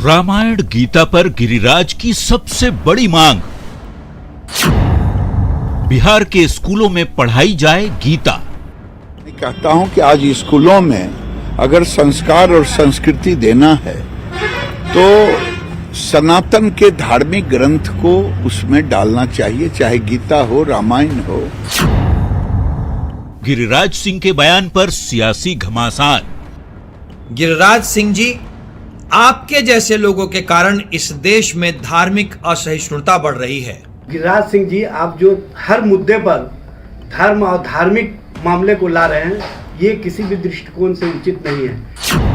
रामायण गीता पर गिरिराज की सबसे बड़ी मांग। बिहार के स्कूलों में पढ़ाई जाए गीता। मैं कहता हूं कि आज स्कूलों में अगर संस्कार और संस्कृति देना है तो सनातन के धार्मिक ग्रंथ को उसमें डालना चाहिए, चाहे गीता हो, रामायण हो। गिरिराज सिंह के बयान पर सियासी घमासान। गिरिराज सिंह जी, आपके जैसे लोगों के कारण इस देश में धार्मिक असहिष्णुता बढ़ रही है। गिरिराज सिंह जी, आप जो हर मुद्दे पर धर्म और धार्मिक मामले को ला रहे हैं, ये किसी भी दृष्टिकोण से उचित नहीं है।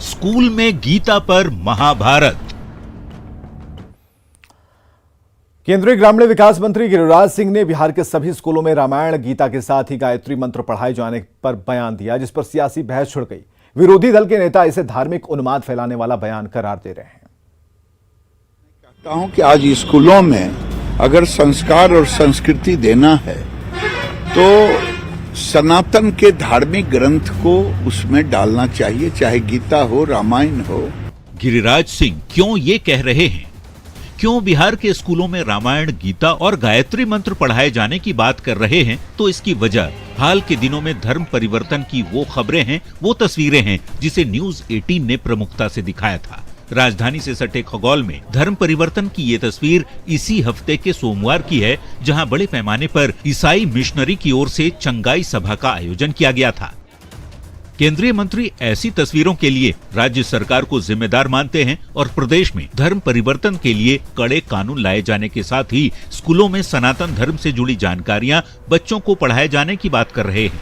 स्कूल में गीता पर महाभारत। केंद्रीय ग्रामीण विकास मंत्री गिरिराज सिंह ने बिहार के सभी स्कूलों में रामायण गीता के साथ ही गायत्री मंत्र पढ़ाए जाने पर बयान दिया, जिस पर सियासी बहस छिड़ गई। विरोधी दल के नेता इसे धार्मिक उन्माद फैलाने वाला बयान करार दे रहे हैं। कहता हूं कि आज स्कूलों में अगर संस्कार और संस्कृति देना है तो सनातन के धार्मिक ग्रंथ को उसमें डालना चाहिए, चाहे गीता हो, रामायण हो। गिरिराज सिंह क्यों ये कह रहे हैं? क्यों बिहार के स्कूलों में रामायण, गीता और गायत्री मंत्र पढ़ाए जाने की बात कर रहे हैं? तो इसकी वजह हाल के दिनों में धर्म परिवर्तन की वो खबरें हैं, वो तस्वीरें हैं जिसे न्यूज 18 ने प्रमुखता से दिखाया था। राजधानी से सटे खगौल में धर्म परिवर्तन की ये तस्वीर इसी हफ्ते के सोमवार की है, जहां बड़े पैमाने पर ईसाई मिशनरी की ओर से चंगाई सभा का आयोजन किया गया था। केंद्रीय मंत्री ऐसी तस्वीरों के लिए राज्य सरकार को जिम्मेदार मानते हैं और प्रदेश में धर्म परिवर्तन के लिए कड़े कानून लाए जाने के साथ ही स्कूलों में सनातन धर्म से जुड़ी जानकारियां बच्चों को पढ़ाए जाने की बात कर रहे हैं।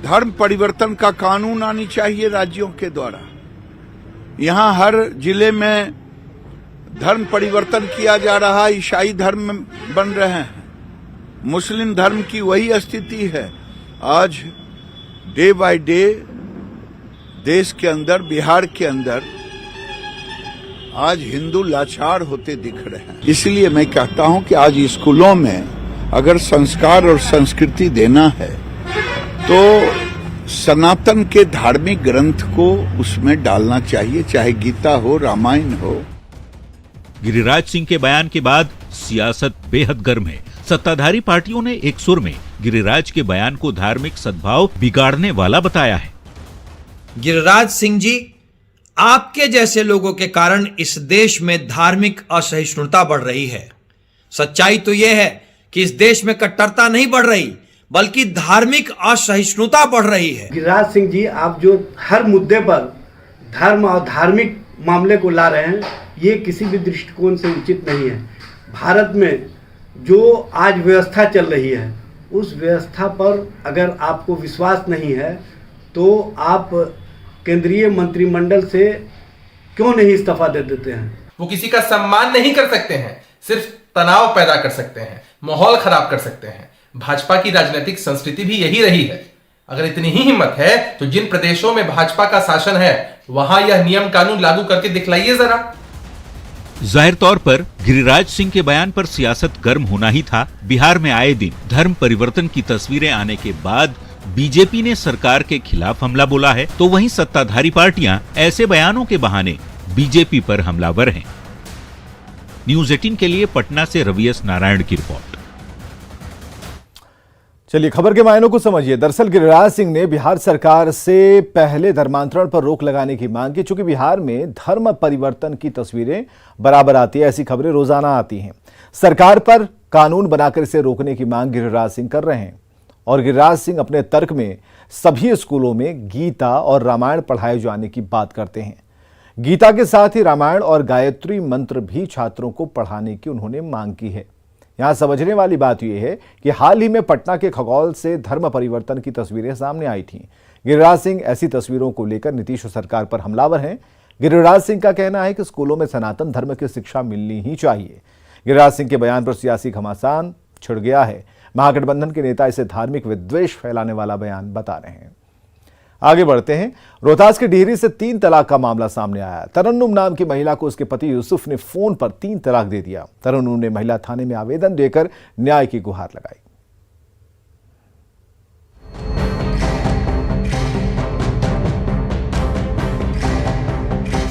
धर्म परिवर्तन का कानून आनी चाहिए राज्यों के द्वारा। यहाँ हर जिले में धर्म परिवर्तन किया जा रहा है, ईसाई धर्म बन रहे हैं, मुस्लिम धर्म की वही स्थिति है। आज डे बाय डे देश के अंदर, बिहार के अंदर आज हिंदू लाचार होते दिख रहे हैं। इसलिए मैं कहता हूं कि आज स्कूलों में अगर संस्कार और संस्कृति देना है तो सनातन के धार्मिक ग्रंथ को उसमें डालना चाहिए, चाहे गीता हो, रामायण हो। गिरिराज सिंह के बयान के बाद सियासत बेहद गर्म है। सत्ताधारी पार्टियों ने एक सुर में गिरिराज के बयान को धार्मिक सद्भाव बिगाड़ने वाला बताया है। गिरिराज सिंह जी, आपके जैसे लोगों के कारण इस देश में धार्मिक असहिष्णुता बढ़ रही है। सच्चाई तो यह है कि इस देश में कट्टरता नहीं बढ़ रही, बल्कि धार्मिक असहिष्णुता बढ़ रही है। गिरिराज सिंह जी, आप जो हर मुद्दे पर धर्म और धार्मिक मामले को ला रहे हैं, ये किसी भी दृष्टिकोण से उचित नहीं है। भारत में जो आज व्यवस्था चल रही है, उस व्यवस्था पर अगर आपको विश्वास नहीं है तो आप केंद्रीय मंत्रिमंडल से क्यों नहीं इस्तीफा दे देते हैं? वो किसी का सम्मान नहीं कर सकते हैं, सिर्फ तनाव पैदा कर सकते हैं, माहौल खराब कर सकते हैं। भाजपा की राजनीतिक संस्कृति भी यही रही है। अगर इतनी ही हिम्मत है तो जिन प्रदेशों में भाजपा का शासन है वहां यह नियम कानून लागू करके दिखलाइए जरा। जाहिर तौर पर गिरिराज सिंह के बयान पर सियासत गर्म होना ही था। बिहार में आए दिन धर्म परिवर्तन की तस्वीरें आने के बाद बीजेपी ने सरकार के खिलाफ हमला बोला है, तो वहीं सत्ताधारी पार्टियां ऐसे बयानों के बहाने बीजेपी पर हमलावर हैं। न्यूज 18 के लिए पटना से रवि एस नारायण की रिपोर्ट। चलिए खबर के मायनों को समझिए। दरअसल गिरिराज सिंह ने बिहार सरकार से पहले धर्मांतरण पर रोक लगाने की मांग की, चूंकि बिहार में धर्म परिवर्तन की तस्वीरें बराबर आती है, ऐसी खबरें रोजाना आती हैं। सरकार पर कानून बनाकर इसे रोकने की मांग गिरिराज सिंह कर रहे हैं और गिरिराज सिंह अपने तर्क में सभी स्कूलों में गीता और रामायण पढ़ाए जाने की बात करते हैं। गीता के साथ ही रामायण और गायत्री मंत्र भी छात्रों को पढ़ाने की उन्होंने मांग की है। यहां समझने वाली बात यह है कि हाल ही में पटना के खगौल से धर्म परिवर्तन की तस्वीरें सामने आई थीं। गिरिराज सिंह ऐसी तस्वीरों को लेकर नीतीश सरकार पर हमलावर हैं। गिरिराज सिंह का कहना है कि स्कूलों में सनातन धर्म की शिक्षा मिलनी ही चाहिए। गिरिराज सिंह के बयान पर सियासी घमासान छिड़ गया है। महागठबंधन के नेता इसे धार्मिक विद्वेष फैलाने वाला बयान बता रहे हैं। आगे बढ़ते हैं। रोहतास के डिहरी से 3 तलाक का मामला सामने आया। तरन्नुम नाम की महिला को उसके पति यूसुफ ने फोन पर 3 तलाक दे दिया। तरन्नुम ने महिला थाने में आवेदन देकर न्याय की गुहार लगाई।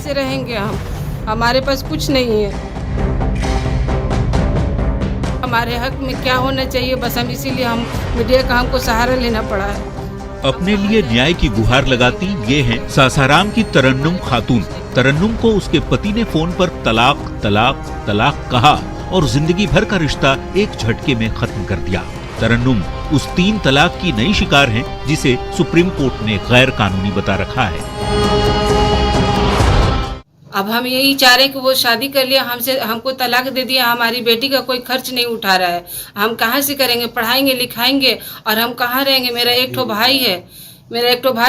से रहेंगे हम? हमारे पास कुछ नहीं है। हमारे हक में क्या होना चाहिए, बस हम इसीलिए हम मीडिया का हमको सहारा लेना पड़ा है। अपने लिए न्याय की गुहार लगाती ये हैं सासाराम की तरन्नुम खातून। तरन्नुम को उसके पति ने फोन पर तलाक तलाक तलाक कहा और जिंदगी भर का रिश्ता एक झटके में खत्म कर दिया। तरन्नुम उस 3 तलाक की नई शिकार हैं जिसे सुप्रीम कोर्ट ने गैर कानूनी बता रखा है। अब हम यही चाह रहे हैं कि वो शादी कर लिया, हमको तलाक दे दिया, हमारी बेटी का कोई खर्च नहीं उठा रहा है। हम कहाँ से करेंगे, पढ़ाएंगे लिखाएंगे और हम कहाँ रहेंगे? मेरा एक ठो भाई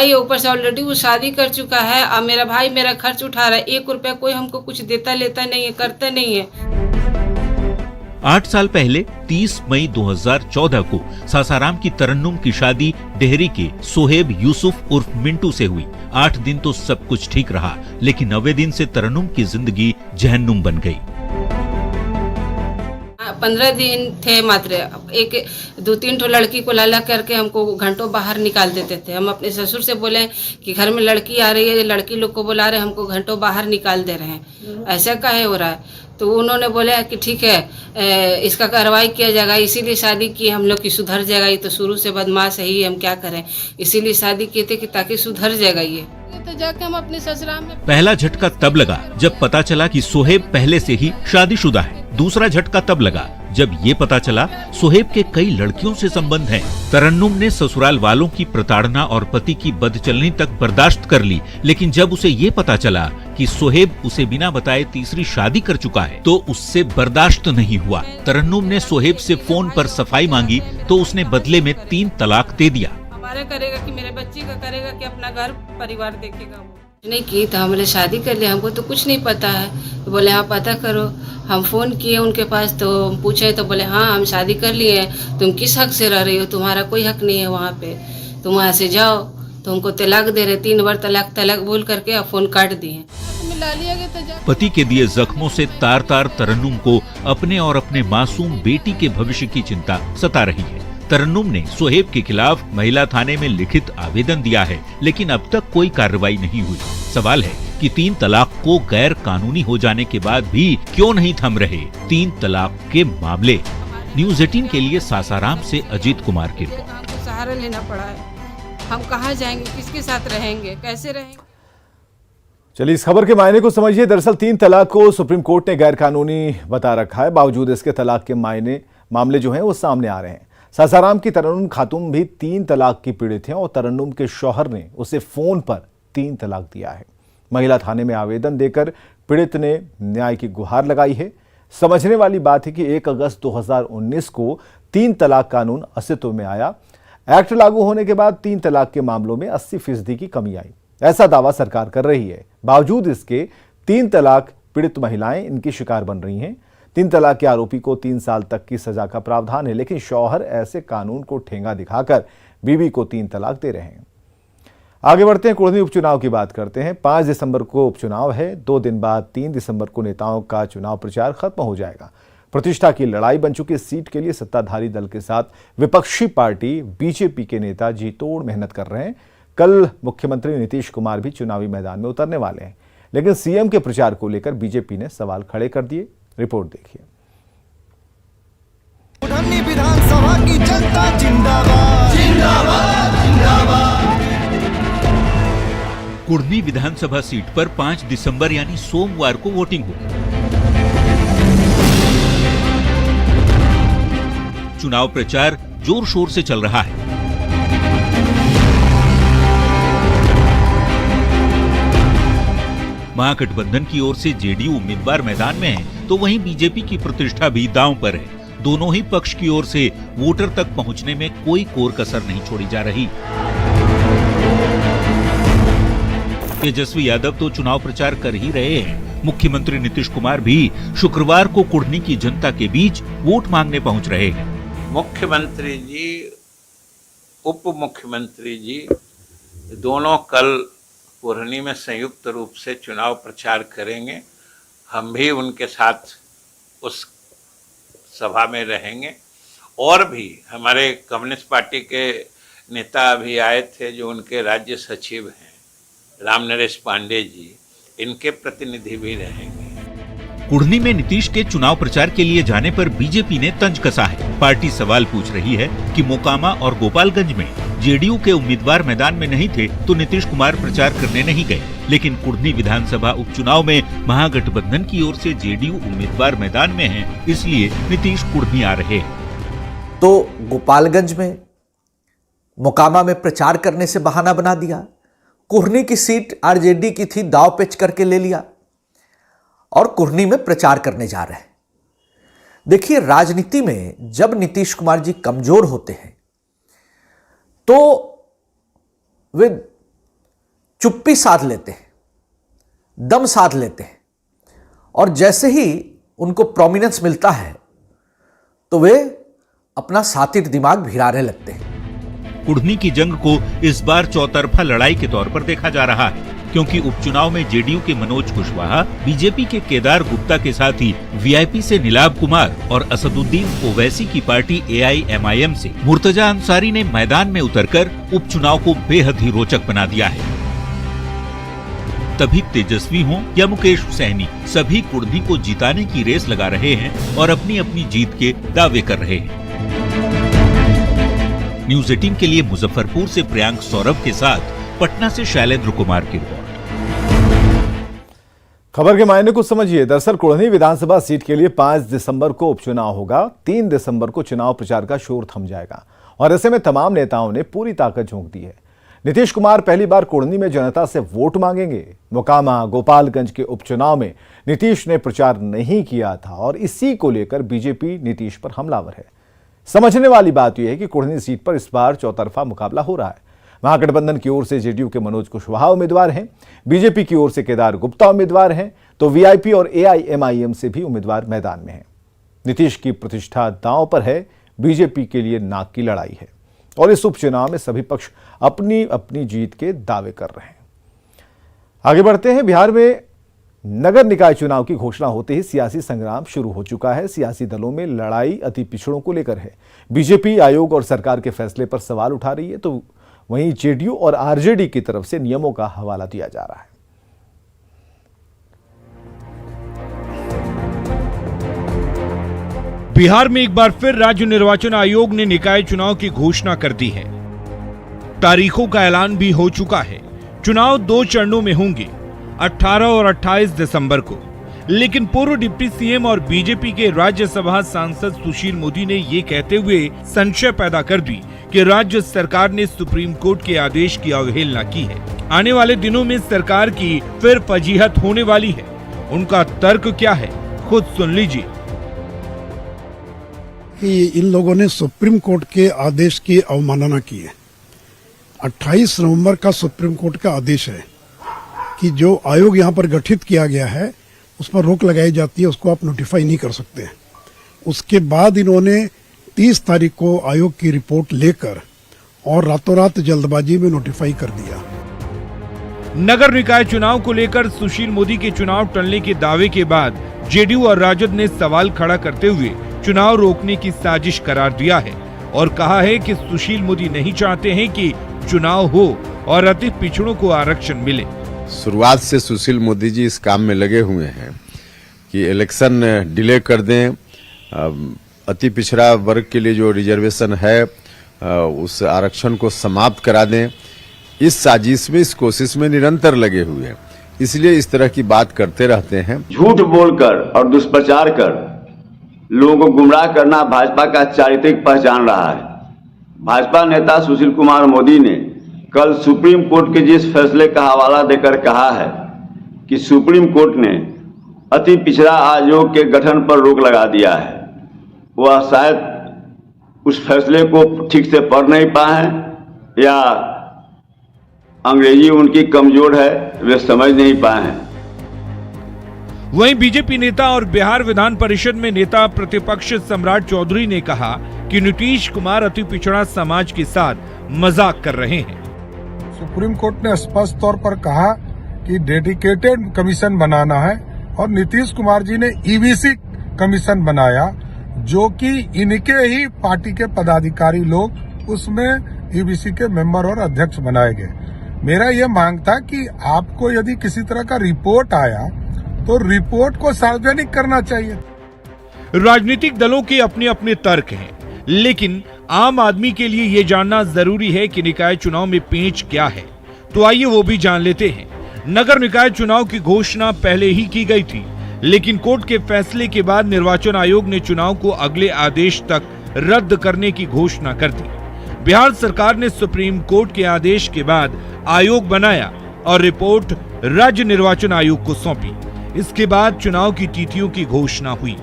है, ऊपर से ऑलरेडी वो शादी कर चुका है। अब मेरा भाई मेरा खर्च उठा रहा है, 1 रुपया कोई हमको कुछ देता लेता नहीं है, करता नहीं है। 8 साल पहले 30 मई 2014 को सासाराम की तरन्नुम की शादी डेहरी के सोहेब यूसुफ उर्फ मिंटू से हुई। 8 दिन तो सब कुछ ठीक रहा, लेकिन 9वें दिन से तरन्नुम की जिंदगी जहन्नुम बन गई। 15 दिन थे मात्र। 2-3 ठो लड़की को लाला करके हमको घंटों बाहर निकाल देते थे। हम अपने ससुर से बोले कि घर में लड़की आ रही है, लड़की लोग को बुला रहे, हमको घंटों बाहर निकाल दे रहे हैं, ऐसा काहे हो रहा है? तो उन्होंने बोला कि ठीक है, इसका कार्रवाई किया जाएगा, इसीलिए शादी की हम लोग की सुधर जाएगा। ये तो शुरू से बदमाश है ही, हम क्या करें, इसीलिए शादी किए थे कि ताकि सुधर जाएगा ये। तो जाके हम अपने ससुराल में। पहला झटका तब लगा जब पता चला कि सोहेब पहले से ही शादीशुदा है। दूसरा झटका तब लगा जब ये पता चला सोहेब के कई लड़कियों से संबंध हैं। तरन्नुम ने ससुराल वालों की प्रताड़ना और पति की बदचलनी तक बर्दाश्त कर ली, लेकिन जब उसे ये पता चला कि सोहेब उसे बिना बताए तीसरी शादी कर चुका है तो उससे बर्दाश्त नहीं हुआ। तरन्नुम ने सोहेब से फोन पर सफाई मांगी तो उसने बदले में 3 तलाक दे दिया। हमारा करेगा कि मेरे बच्चे का करेगा कि अपना घर परिवार देखेगा? वो नहीं की तो हमने शादी कर लिया, हमको तो कुछ नहीं पता है। तो बोले हाँ पता करो। हम फोन किए उनके पास तो पूछे तो बोले हाँ हम शादी कर लिए, तुम किस हक से रह रही हो, तुम्हारा कोई हक नहीं है वहाँ पे, तुम वहाँ से जाओ। तो हमको तलाक दे रहे, 3 बार तलाक तलाक बोल करके अब फोन काट दिए। पति के दिए जख्मों से तार तार तरन्नुम को अपने और अपने मासूम बेटी के भविष्य की चिंता सता रही है। तरन्नुम ने सोहेब के खिलाफ महिला थाने में लिखित आवेदन दिया है, लेकिन अब तक कोई कार्रवाई नहीं हुई। सवाल है कि 3 तलाक को गैर कानूनी हो जाने के बाद भी क्यों नहीं थम रहे 3 तलाक के मामले। न्यूज़ 18 के लिए सासाराम से अजीत कुमार की रिपोर्ट। सहारा लेना पड़ा है, हम कहाँ जाएंगे, किसके साथ रहेंगे, कैसे रहेंगे? चलिए इस खबर के मायने को समझिए। दरअसल 3 तलाक को सुप्रीम कोर्ट ने गैर कानूनी बता रखा है, बावजूद इसके तलाक के मामले जो हैं वो सामने आ रहे हैं। सासाराम की तरन्नुम खातून भी 3 तलाक की पीड़ित हैं और तरन्नुम के शौहर ने उसे फोन पर 3 तलाक दिया है। महिला थाने में आवेदन देकर पीड़ित ने न्याय की गुहार लगाई है। समझने वाली बात है कि 1 अगस्त 2019 को 3 तलाक कानून अस्तित्व में आया। एक्ट लागू होने के बाद 3 तलाक के मामलों में 80% की कमी आई, ऐसा दावा सरकार कर रही है। बावजूद इसके 3 तलाक पीड़ित महिलाएं इनकी शिकार बन रही हैं। 3 तलाक के आरोपी को 3 साल तक की सजा का प्रावधान है, लेकिन शौहर ऐसे कानून को ठेंगा दिखाकर बीवी को 3 तलाक दे रहे हैं। आगे बढ़ते हैं, कुढ़नी उपचुनाव की बात करते हैं। 5 दिसंबर को उपचुनाव है। 2 दिन बाद 3 दिसंबर को नेताओं का चुनाव प्रचार खत्म हो जाएगा। प्रतिष्ठा की लड़ाई बन चुकी सीट के लिए सत्ताधारी दल के साथ विपक्षी पार्टी बीजेपी के नेता जी तोड़ मेहनत कर रहे हैं। कल मुख्यमंत्री नीतीश कुमार भी चुनावी मैदान में उतरने वाले हैं, लेकिन सीएम के प्रचार को लेकर बीजेपी ने सवाल खड़े कर दिए। रिपोर्ट देखिए। विधानसभा की जनता जिंदाबाद जिंदाबाद जिंदाबाद। कुढ़नी विधानसभा सीट पर 5 दिसंबर यानी सोमवार को वोटिंग होगी। चुनाव प्रचार जोर शोर से चल रहा है। महागठबंधन की ओर से जेडीयू उम्मीदवार मैदान में है, तो वहीं बीजेपी की प्रतिष्ठा भी दांव पर है। दोनों ही पक्ष की ओर से वोटर तक पहुंचने में कोई कोर कसर नहीं छोड़ी जा रही। तेजस्वी यादव तो चुनाव प्रचार कर ही रहे हैं। मुख्यमंत्री नीतीश कुमार भी शुक्रवार को कुढ़नी की जनता के बीच वोट मांगने पहुंच रहे हैं। मुख्यमंत्री जी, उप मुख्यमंत्री जी दोनों कल कुढ़नी में संयुक्त रूप से चुनाव प्रचार करेंगे। हम भी उनके साथ उस सभा में रहेंगे। और भी हमारे कम्युनिस्ट पार्टी के नेता अभी आए थे, जो उनके राज्य सचिव हैं राम नरेश पांडे जी, इनके प्रतिनिधि भी रहेंगे। कुढ़नी में नीतीश के चुनाव प्रचार के लिए जाने पर बीजेपी ने तंज कसा है। पार्टी सवाल पूछ रही है कि मोकामा और गोपालगंज में जेडीयू के उम्मीदवार मैदान में नहीं थे तो नीतीश कुमार प्रचार करने नहीं गए, लेकिन कुढ़नी विधानसभा उपचुनाव में महागठबंधन की ओर से जेडीयू उम्मीदवार मैदान में हैं, इसलिए नीतीश कुढ़नी आ रहे हैं। तो गोपालगंज में, मोकामा में प्रचार करने से बहाना बना दिया। कुढ़नी की सीट आरजेडी की थी, दाव पेच करके ले लिया और कुढ़नी में प्रचार करने जा रहे हैं। देखिए, राजनीति में जब नीतीश कुमार जी कमजोर होते हैं तो वे चुप्पी साध लेते हैं, दम साध लेते हैं, और जैसे ही उनको प्रोमिनेंस मिलता है तो वे अपना सातिर दिमाग भिराने लगते हैं। कुढ़नी की जंग को इस बार चौतरफा लड़ाई के तौर पर देखा जा रहा है, क्योंकि उपचुनाव में जेडीयू के मनोज कुशवाहा, बीजेपी के केदार गुप्ता के साथ ही वीआईपी से नीलाब कुमार और असदुद्दीन ओवैसी की पार्टी एआईएमआईएम से मुर्तजा अंसारी ने मैदान में उतरकर उपचुनाव को बेहद ही रोचक बना दिया है। तभी तेजस्वी हों या मुकेश सैनी, सभी कुढ़नी को जिताने की रेस लगा रहे हैं और अपनी अपनी जीत के दावे कर रहे हैं। न्यूज़ 18 के लिए मुजफ्फरपुर से प्रियांक सौरभ के साथ पटना से शैलेंद्र कुमार की रिपोर्ट। खबर के मायने को समझिए। दरअसल कुढ़नी विधानसभा सीट के लिए 5 दिसंबर को उपचुनाव होगा। 3 दिसंबर को चुनाव प्रचार का शोर थम जाएगा और ऐसे में तमाम नेताओं ने पूरी ताकत झोंक दी है। नीतीश कुमार पहली बार कुढ़नी में जनता से वोट मांगेंगे। मोकामा, गोपालगंज के उपचुनाव में नीतीश ने प्रचार नहीं किया था और इसी को लेकर बीजेपी नीतीश पर हमलावर है। समझने वाली बात यह है कि कुढ़नी सीट पर इस बार चौतरफा मुकाबला हो रहा है। महागठबंधन की ओर से जेडीयू के मनोज कुशवाहा उम्मीदवार हैं, बीजेपी की ओर से केदार गुप्ता उम्मीदवार हैं, तो वीआईपी और एआईएमआईएम से भी उम्मीदवार मैदान में हैं। नीतीश की प्रतिष्ठा दांव पर है, बीजेपी के लिए नाक की लड़ाई है और इस उपचुनाव में सभी पक्ष अपनी अपनी जीत के दावे कर रहे हैं। आगे बढ़ते हैं। बिहार में नगर निकाय चुनाव की घोषणा होते ही सियासी संग्राम शुरू हो चुका है। सियासी दलों में लड़ाई अति पिछड़ों को लेकर है। बीजेपी आयोग और सरकार के फैसले पर सवाल उठा रही है, तो वहीं जेडीयू और आरजेडी की तरफ से नियमों का हवाला दिया जा रहा है। बिहार में एक बार फिर राज्य निर्वाचन आयोग ने निकाय चुनाव की घोषणा कर दी है। तारीखों का ऐलान भी हो चुका है। चुनाव 2 चरणों में होंगे, 18 और 28 दिसंबर को। लेकिन पूर्व डिप्टी सीएम और बीजेपी के राज्यसभा सांसद सुशील मोदी ने ये कहते हुए संशय पैदा कर दी कि राज्य सरकार ने सुप्रीम कोर्ट के आदेश की अवहेलना की है। आने वाले दिनों में सरकार की फिर फजीहत होने वाली है। उनका तर्क क्या है, खुद सुन लीजिए। कि इन लोगों ने सुप्रीम कोर्ट के आदेश की अवमानना की है। 28 नवंबर का सुप्रीम कोर्ट का आदेश है कि जो आयोग यहाँ पर गठित किया गया है उस पर रोक लगाई जाती है, उसको आप नोटिफाई नहीं कर सकते हैं। उसके बाद इन्होंने 30 तारीख को आयोग की रिपोर्ट लेकर और रातों रात जल्दबाजी में नोटिफाई कर दिया। नगर निकाय चुनाव को लेकर सुशील मोदी के चुनाव टलने के दावे के बाद जेडीयू और राजद ने सवाल खड़ा करते हुए चुनाव रोकने की साजिश करार दिया है और कहा है कि सुशील मोदी नहीं चाहते हैं कि चुनाव हो और अति पिछड़ों को आरक्षण मिले। शुरुआत से सुशील मोदी जी इस काम में लगे हुए हैं कि इलेक्शन डिले कर दें, अति पिछड़ा वर्ग के लिए जो रिजर्वेशन है उस आरक्षण को समाप्त करा दें। इस साजिश में, इस कोशिश में निरंतर लगे हुए हैं, इसलिए इस तरह की बात करते रहते हैं। झूठ बोलकर और दुष्प्रचार कर लोगों को गुमराह करना भाजपा का चारित्रिक पहचान रहा है। भाजपा नेता सुशील कुमार मोदी ने कल सुप्रीम कोर्ट के जिस फैसले का हवाला देकर कहा है कि सुप्रीम कोर्ट ने अति पिछड़ा आयोग के गठन पर रोक लगा दिया है, वह शायद उस फैसले को ठीक से पढ़ नहीं पाए हैं या अंग्रेजी उनकी कमजोर है, वे समझ नहीं पाए हैं। वहीं बीजेपी नेता और बिहार विधान परिषद में नेता प्रतिपक्ष सम्राट चौधरी ने कहा कि नीतीश कुमार अति पिछड़ा समाज के साथ मजाक कर रहे हैं। सुप्रीम कोर्ट ने स्पष्ट तौर पर कहा कि डेडिकेटेड कमीशन बनाना है और नीतीश कुमार जी ने ईबीसी कमीशन बनाया, जो कि इनके ही पार्टी के पदाधिकारी लोग उसमें ईबीसी के मेंबर और अध्यक्ष बनाए गए। मेरा ये मांग था कि आपको यदि किसी तरह का रिपोर्ट आया तो रिपोर्ट को सार्वजनिक करना चाहिए। राजनीतिक दलों के अपने अपने तर्क हैं, लेकिन आम आदमी के लिए यह जानना जरूरी है कि निकाय चुनाव में पेंच क्या है। तो आइए वो भी जान लेते हैं। नगर निकाय चुनाव की घोषणा पहले ही की गई थी, लेकिन कोर्ट के फैसले के बाद निर्वाचन आयोग ने चुनाव को अगले आदेश तक रद्द करने की घोषणा कर दी। बिहार सरकार ने सुप्रीम कोर्ट के आदेश के बाद आयोग बनाया और रिपोर्ट राज्य निर्वाचन आयोग को सौंपी। इसके बाद चुनाव की तिथियों की घोषणा हुई।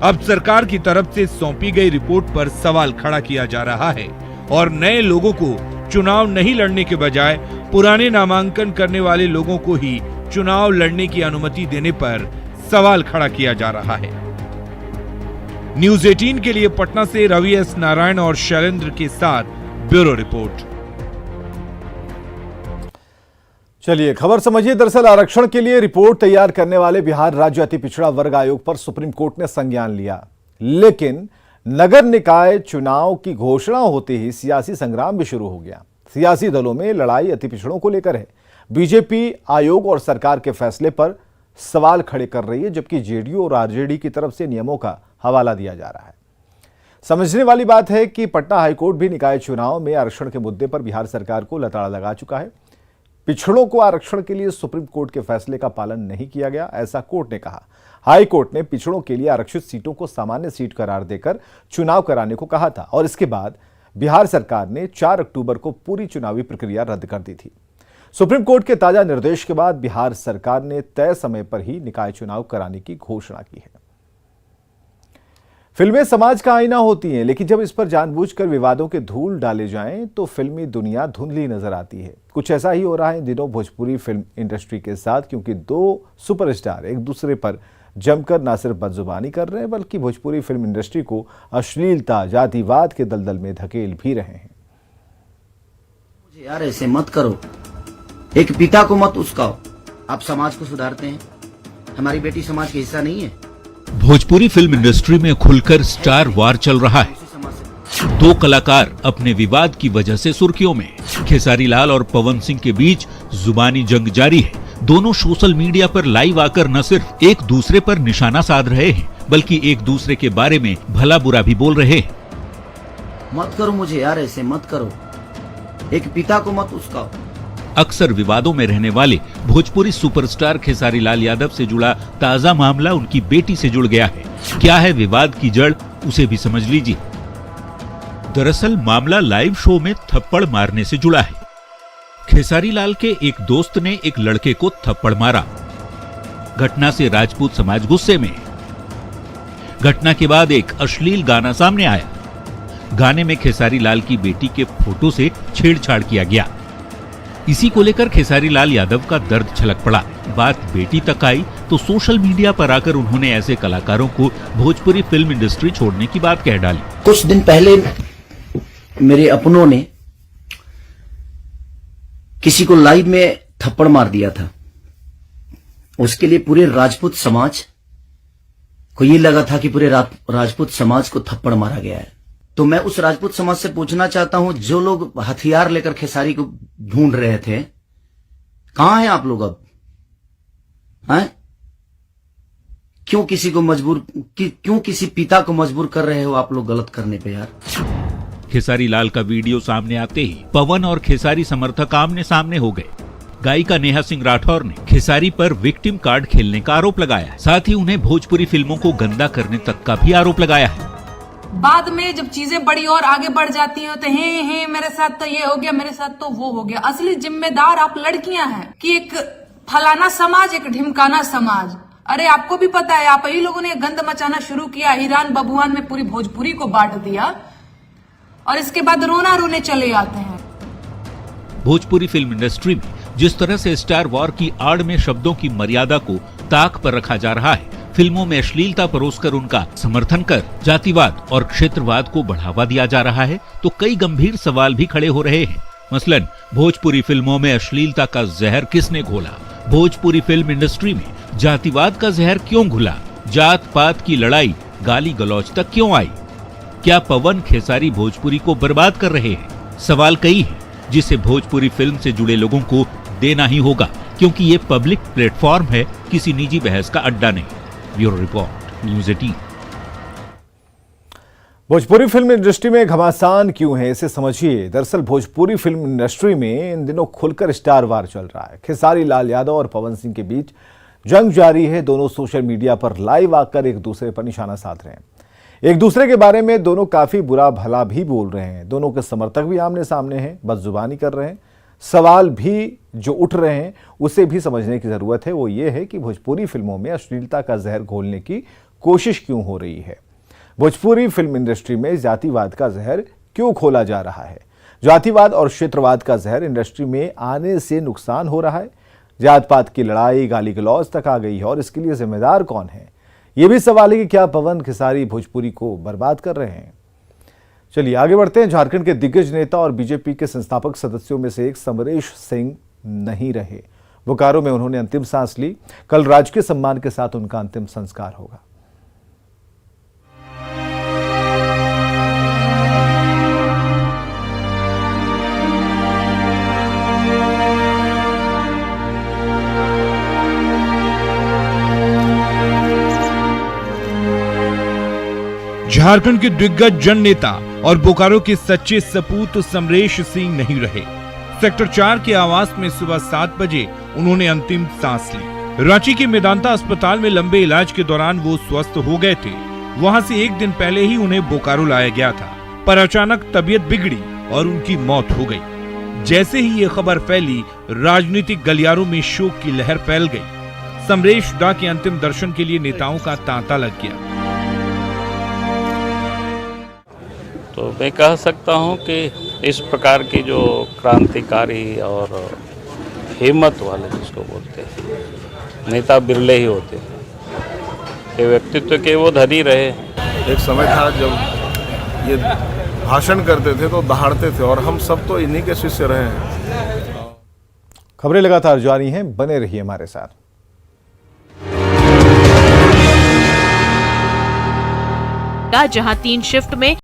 अब सरकार की तरफ से सौंपी गई रिपोर्ट पर सवाल खड़ा किया जा रहा है और नए लोगों को चुनाव नहीं लड़ने के बजाय पुराने नामांकन करने वाले लोगों को ही चुनाव लड़ने की अनुमति देने पर सवाल खड़ा किया जा रहा है। न्यूज़ 18 के लिए पटना से रवि एस नारायण और शैलेंद्र के साथ ब्यूरो रिपोर्ट। चलिए खबर समझिए। दरअसल आरक्षण के लिए रिपोर्ट तैयार करने वाले बिहार राज्य अति पिछड़ा वर्ग आयोग पर सुप्रीम कोर्ट ने संज्ञान लिया, लेकिन नगर निकाय चुनाव की घोषणा होते ही सियासी संग्राम भी शुरू हो गया। सियासी दलों में लड़ाई अति पिछड़ों को लेकर है। बीजेपी आयोग और सरकार के फैसले पर सवाल खड़े कर रही है, जबकि जेडीयू और आरजेडी की तरफ से नियमों का हवाला दिया जा रहा है। समझने वाली बात है कि पटना हाईकोर्ट भी निकाय चुनाव में आरक्षण के मुद्दे पर बिहार सरकार को लताड़ लगा चुका है। पिछड़ों को आरक्षण के लिए सुप्रीम कोर्ट के फैसले का पालन नहीं किया गया, ऐसा कोर्ट ने कहा। हाई कोर्ट ने पिछड़ों के लिए आरक्षित सीटों को सामान्य सीट करार देकर चुनाव कराने को कहा था और इसके बाद बिहार सरकार ने 4 अक्टूबर को पूरी चुनावी प्रक्रिया रद्द कर दी थी। सुप्रीम कोर्ट के ताजा निर्देश के बाद बिहार सरकार ने तय समय पर ही निकाय चुनाव कराने की घोषणा की है। फिल्में समाज का आईना होती हैं, लेकिन जब इस पर जानबूझकर विवादों के धूल डाले जाएं तो फिल्मी दुनिया धुंधली नजर आती है। कुछ ऐसा ही हो रहा है इन दिनों भोजपुरी फिल्म इंडस्ट्री के साथ, क्योंकि 2 सुपरस्टार एक दूसरे पर जमकर न सिर्फ बदजुबानी कर रहे हैं, बल्कि भोजपुरी फिल्म इंडस्ट्री को अश्लीलता, जातिवाद के दलदल में धकेल भी रहे हैं। यार ऐसे मत करो, एक पिता को मत उस्काओ। आप समाज को सुधारते हैं, हमारी बेटी समाज का हिस्सा नहीं है। भोजपुरी फिल्म इंडस्ट्री में खुलकर स्टार वार चल रहा है। 2 कलाकार अपने विवाद की वजह से सुर्खियों में। खेसारी लाल और पवन सिंह के बीच जुबानी जंग जारी है। दोनों सोशल मीडिया पर लाइव आकर न सिर्फ एक दूसरे पर निशाना साध रहे हैं, बल्कि एक दूसरे के बारे में भला बुरा भी बोल रहे हैं। मत करो मुझे यार, ऐसे मत करो, एक पिता को मत उस्काओ। अक्सर विवादों में रहने वाले भोजपुरी सुपरस्टार खेसारी लाल यादव से जुड़ा ताजा मामला उनकी बेटी से जुड़ गया है। क्या है विवाद की जड़, उसे भी समझ लीजिए। दरअसल मामला लाइव शो में थप्पड़ मारने से जुड़ा है। खेसारी लाल के एक दोस्त ने एक लड़के को थप्पड़ मारा। घटना से राजपूत समाज गुस्से में। घटना के बाद एक अश्लील गाना सामने आया। गाने में खेसारी लाल की बेटी के फोटो से छेड़छाड़ किया गया। इसी को लेकर खेसारी लाल यादव का दर्द छलक पड़ा। बात बेटी तक आई तो सोशल मीडिया पर आकर उन्होंने ऐसे कलाकारों को भोजपुरी फिल्म इंडस्ट्री छोड़ने की बात कह डाली। कुछ दिन पहले मेरे अपनों ने किसी को लाइव में थप्पड़ मार दिया था। उसके लिए पूरे राजपूत समाज को ये लगा था कि पूरे राजपूत समाज को थप्पड़ मारा गया है। तो मैं उस राजपूत समाज से पूछना चाहता हूं, जो लोग हथियार लेकर खेसारी को ढूंढ रहे थे, कहां हैं आप लोग अब? हैं? क्यों किसी पिता को मजबूर कर रहे हो आप लोग गलत करने पे यार? खेसारी लाल का वीडियो सामने आते ही पवन और खेसारी समर्थक आमने सामने हो गए। गायिका नेहा सिंह राठौर ने खेसारी पर विक्टिम कार्ड खेलने का आरोप लगाया। साथ ही उन्हें भोजपुरी फिल्मों को गंदा करने तक का भी आरोप लगाया है। बाद में जब चीजें बड़ी और आगे बढ़ जाती हैं तो हे मेरे साथ तो ये हो गया, मेरे साथ तो वो हो गया। असली जिम्मेदार आप लड़कियां हैं कि एक फलाना समाज, एक ढिमकाना समाज। अरे आपको भी पता है, आप ही लोगों ने गंद मचाना शुरू किया, ईरान बबुआन में पूरी भोजपुरी को बांट दिया और इसके बाद रोना रोने चले आते हैं। भोजपुरी फिल्म इंडस्ट्री में जिस तरह से स्टार वॉर की आड़ में शब्दों की मर्यादा को ताक पर रखा जा रहा है, फिल्मों में अश्लीलता परोसकर उनका समर्थन कर जातिवाद और क्षेत्रवाद को बढ़ावा दिया जा रहा है, तो कई गंभीर सवाल भी खड़े हो रहे हैं। मसलन भोजपुरी फिल्मों में अश्लीलता का जहर किसने घोला? भोजपुरी फिल्म इंडस्ट्री में जातिवाद का जहर क्यों घुला? जात पात की लड़ाई गाली गलौज तक क्यों आई? क्या पवन खेसारी भोजपुरी को बर्बाद कर रहे हैं? सवाल कई हैं जिसे भोजपुरी फिल्म से जुड़े लोगों को देना ही होगा, क्योंकि ये पब्लिक प्लेटफॉर्म है, किसी निजी बहस का अड्डा नहीं। Bureau report, news 18। Bhojpuri film industry में घमासान क्यों है, इसे समझिए। दरअसल भोजपुरी फिल्म इंडस्ट्री में इन दिनों खुलकर स्टार वार चल रहा है। खेसारी लाल यादव और पवन सिंह के बीच जंग जारी है। दोनों सोशल मीडिया पर लाइव आकर एक दूसरे पर निशाना साध रहे हैं। एक दूसरे के बारे में दोनों काफी बुरा भला भी बोल रहे हैं। दोनों के समर्थक भी आमने सामने हैं, बदजुबानी कर रहे हैं। सवाल भी जो उठ रहे हैं उसे भी समझने की जरूरत है। वो ये है कि भोजपुरी फिल्मों में अश्लीलता का जहर घोलने की कोशिश क्यों हो रही है। भोजपुरी फिल्म इंडस्ट्री में जातिवाद का जहर क्यों खोला जा रहा है। जातिवाद और क्षेत्रवाद का जहर इंडस्ट्री में आने से नुकसान हो रहा है। जात पात की लड़ाई गाली गलौज तक आ गई है और इसके लिए जिम्मेदार कौन है। यह भी सवाल है कि क्या पवन खेसारी भोजपुरी को बर्बाद कर रहे हैं। चलिए आगे बढ़ते हैं। झारखंड के दिग्गज नेता और बीजेपी के संस्थापक सदस्यों में से एक समरेश सिंह नहीं रहे। बोकारो में उन्होंने अंतिम सांस ली। कल राजकीय सम्मान के साथ उनका अंतिम संस्कार होगा। झारखंड के दिग्गज जन नेता और बोकारो के सच्चे सपूत समरेश सिंह नहीं रहे। सेक्टर 4 के आवास में सुबह 7 बजे उन्होंने अंतिम सांस ली। रांची के मेदांता अस्पताल में लंबे इलाज के दौरान वो स्वस्थ हो गए थे। वहां से एक दिन पहले ही उन्हें बोकारो लाया गया था, पर अचानक तबीयत बिगड़ी और उनकी मौत हो गई। जैसे ही ये खबर फैली, राजनीतिक गलियारों में शोक की लहर फैल गई। समरेश दा के अंतिम दर्शन के लिए नेताओं का तांता लग गया। तो मैं कह सकता हूं कि इस प्रकार की जो क्रांतिकारी और हिम्मत वाले जिसको बोलते हैं नेता बिरले ही होते हैं। ये व्यक्तित्व के वो धनी रहे। एक समय था जब ये भाषण करते थे तो दहाड़ते थे और हम सब तो इन्हीं के शिष्य रहे हैं। खबरें लगातार जारी हैं, बने रहिए हमारे साथ। जहां 3 शिफ्ट में